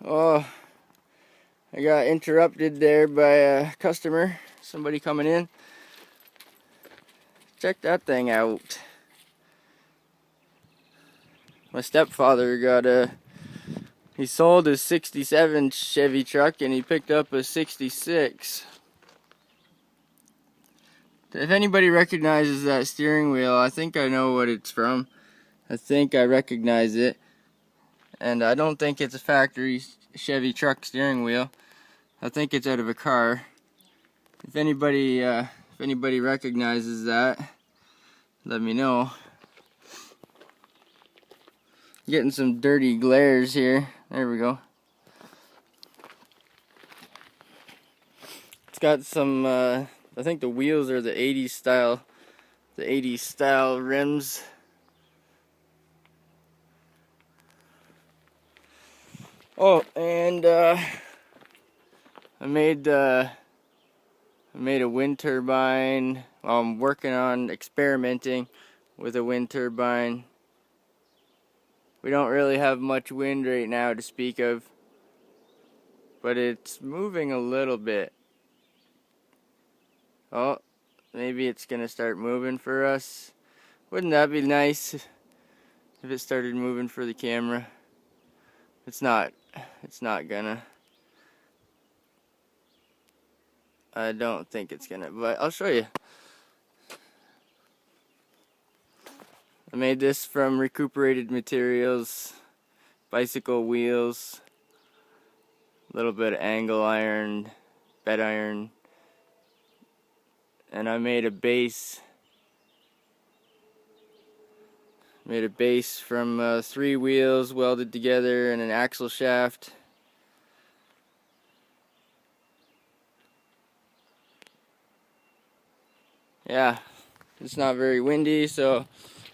Oh, I got interrupted there by a customer, somebody coming in. Check that thing out. My stepfather he sold his 67 Chevy truck and he picked up a 66. If anybody recognizes that steering wheel, I think I know what it's from. I think I recognize it. And I don't think it's a factory Chevy truck steering wheel. I think it's out of a car. If anybody recognizes that, let me know. Getting some dirty glares here. There we go. It's got some, I think the wheels are the 80s style rims. Oh, and I made a wind turbine. I'm working on experimenting with a wind turbine. We don't really have much wind right now to speak of, but it's moving a little bit. Oh, maybe it's gonna start moving for us. Wouldn't that be nice if it started moving for the camera? It's not gonna. I don't think it's gonna, but I'll show you. I made this from recuperated materials, bicycle wheels, a little bit of angle iron, bed iron, and I made a base. Made a base from 3 wheels welded together and an axle shaft. Yeah, it's not very windy, so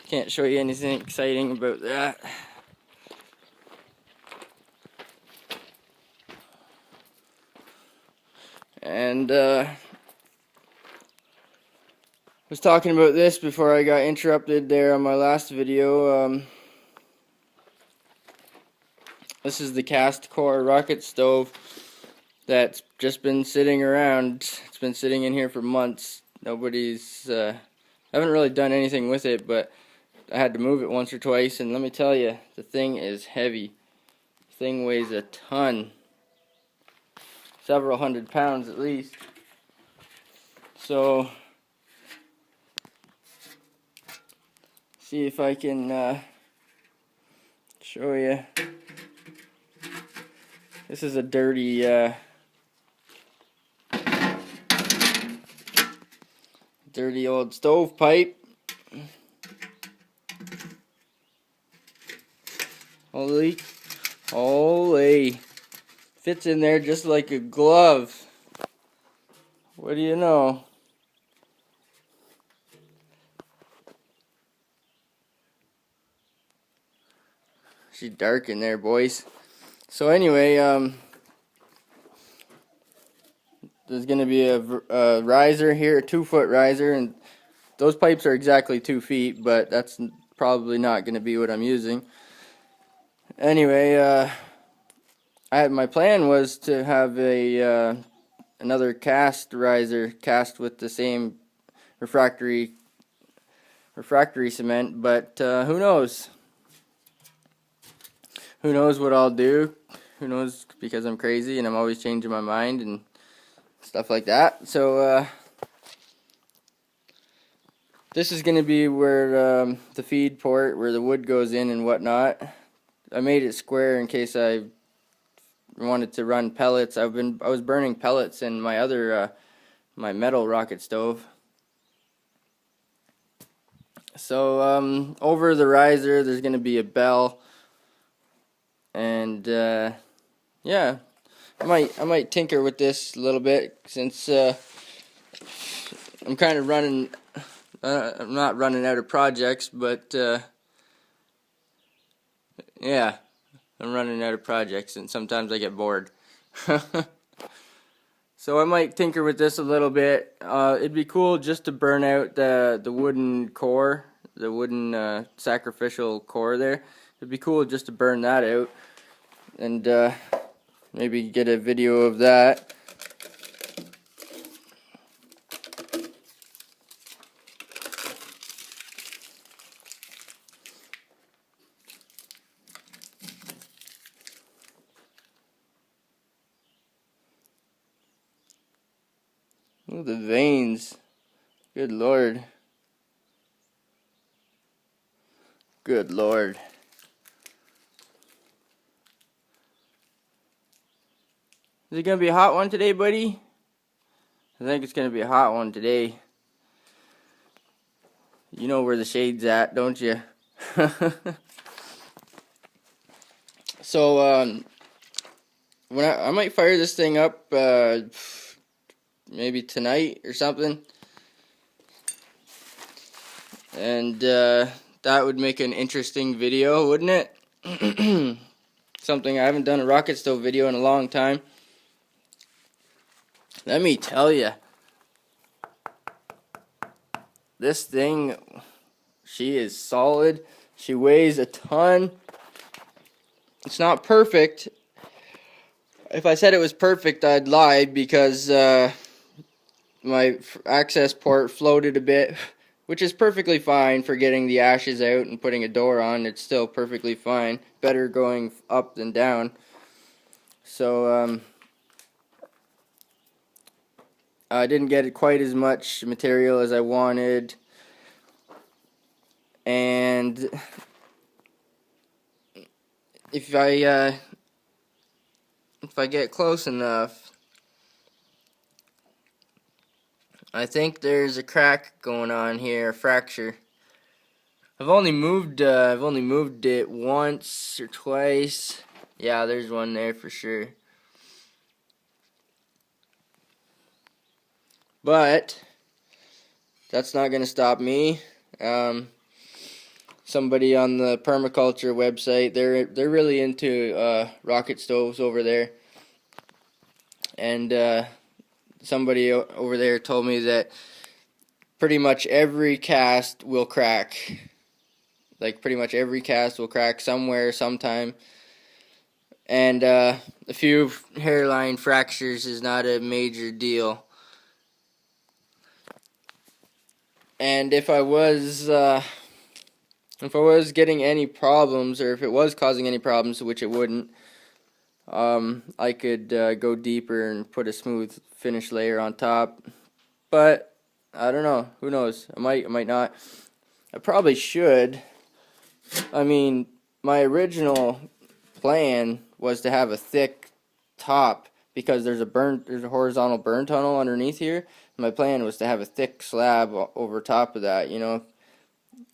can't show you anything exciting about that. And was talking about this before I got interrupted there on my last video. This is the cast core rocket stove that's just been sitting around. It's been sitting in here for months. Nobody's haven't really done anything with it, but I had to move it once or twice, and let me tell you, the thing is heavy. The thing weighs a ton. Several hundred pounds at least. So see if I can show you. This is a dirty dirty old stovepipe. Holy, fits in there just like a glove. What do you know? She's dark in there, boys. So anyway, there's going to be a riser here, a 2-foot riser, and those pipes are exactly 2 feet, but that's probably not going to be what I'm using. Anyway, my plan was to have another cast riser, cast with the same refractory cement, but who knows? Who knows what I'll do? Who knows, because I'm crazy and I'm always changing my mind and stuff like that. So this is going to be where the feed port, where the wood goes in and whatnot. I made it square in case I wanted to run pellets. I was burning pellets in my other my metal rocket stove. So over the riser there's going to be a bell, and yeah, I might tinker with this a little bit, since I'm kind of running. I'm not running out of projects, but yeah, I'm running out of projects, and sometimes I get bored. So I might tinker with this a little bit. It'd be cool just to burn out the wooden core, the wooden sacrificial core there. It'd be cool just to burn that out, and maybe get a video of that. Look at the veins. Good Lord. Good Lord. Is it going to be a hot one today, buddy? I think it's going to be a hot one today. You know where the shade's at, don't you? So, when I might fire this thing up, maybe tonight or something. And, that would make an interesting video, wouldn't it? Something I haven't done a rocket stove video in a long time. Let me tell you, this thing, she is solid. She weighs a ton. It's not perfect. If I said it was perfect, I'd lie, because my access port floated a bit, which is perfectly fine for getting the ashes out and putting a door on. It's still perfectly fine. Better going up than down. So, I didn't get quite as much material as I wanted. And if I get close enough, I think there's a crack going on here, a fracture. I've only moved it once or twice. Yeah, there's one there for sure. But that's not going to stop me. Somebody on the permaculture website, they're really into rocket stoves over there. And somebody over there told me that pretty much every cast will crack. Like, pretty much every cast will crack somewhere, sometime. And a few hairline fractures is not a major deal. And if I was getting any problems, or if it was causing any problems, which it wouldn't, I could go deeper and put a smooth finish layer on top. But I don't know. Who knows? I might not. I probably should. I mean, my original plan was to have a thick top, because there's a horizontal burn tunnel underneath here. My plan was to have a thick slab over top of that, you know,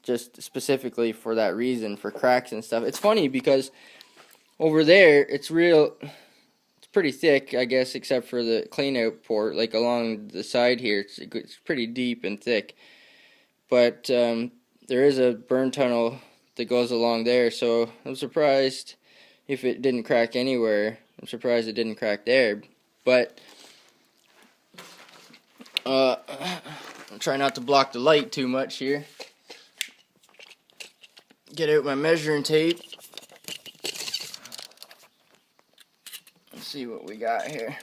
just specifically for that reason, for cracks and stuff. It's funny because over there it's pretty thick, I guess, except for the clean out port, like along the side here. It's pretty deep and thick. But there is a burn tunnel that goes along there, so I'm surprised if it didn't crack anywhere. I'm surprised it didn't crack there. But I'll try not to block the light too much here. Get out my measuring tape. Let's see what we got here.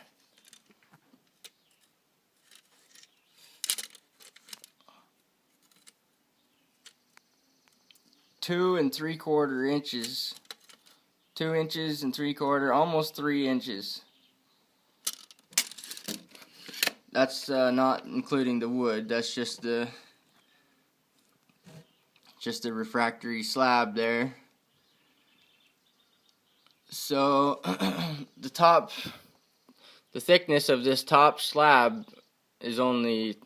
Two and 3/4 inches. 2 inches and 3/4, almost 3 inches. That's not including the wood. That's just the refractory slab there. So the thickness of this top slab is only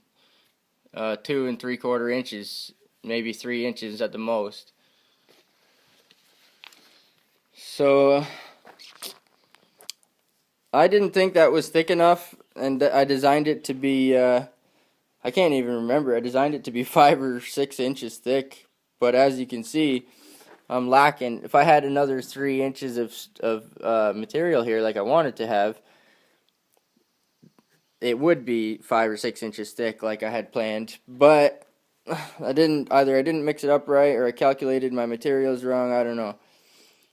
2 3/4 inches, maybe 3 inches at the most. So I didn't think that was thick enough, and I designed it to be, I can't even remember, I designed it to be 5 or 6 inches thick, but as you can see, I'm lacking. If I had another 3 inches of material here like I wanted to have, it would be 5 or 6 inches thick like I had planned, but I didn't mix it up right, or I calculated my materials wrong, I don't know.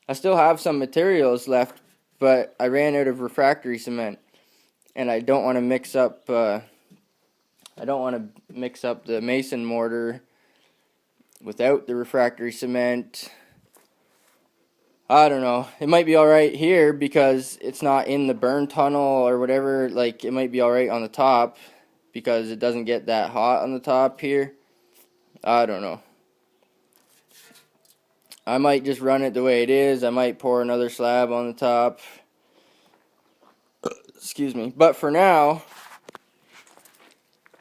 I still have some materials left but I ran out of refractory cement, and I don't want to mix up the mason mortar without the refractory cement. I don't know. It might be alright here because it's not in the burn tunnel or whatever. Like, it might be alright on the top because it doesn't get that hot on the top here. I don't know. I might just run it the way it is. I might pour another slab on the top. Excuse me. But for now,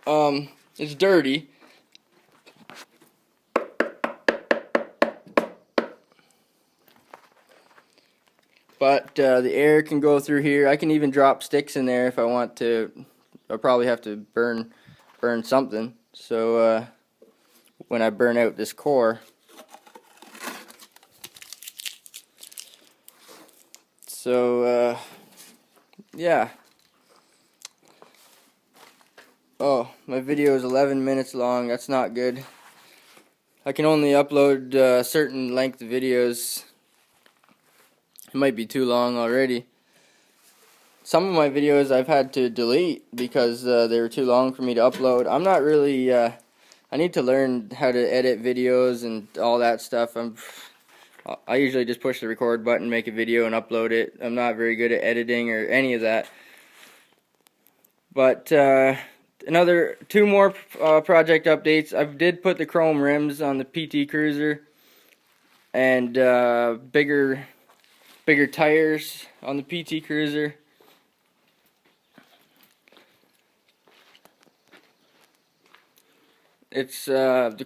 it's dirty. But the air can go through here. I can even drop sticks in there if I want to. I'll probably have to burn something. So when I burn out this core. So yeah. Oh, my video is 11 minutes long. That's not good. I can only upload certain length videos. It might be too long already. Some of my videos I've had to delete because they were too long for me to upload. I'm not really, I need to learn how to edit videos and all that stuff. I usually just push the record button, make a video, and upload it. I'm not very good at editing or any of that. But two more project updates. I did put the chrome rims on the PT Cruiser and bigger tires on the PT Cruiser. It's the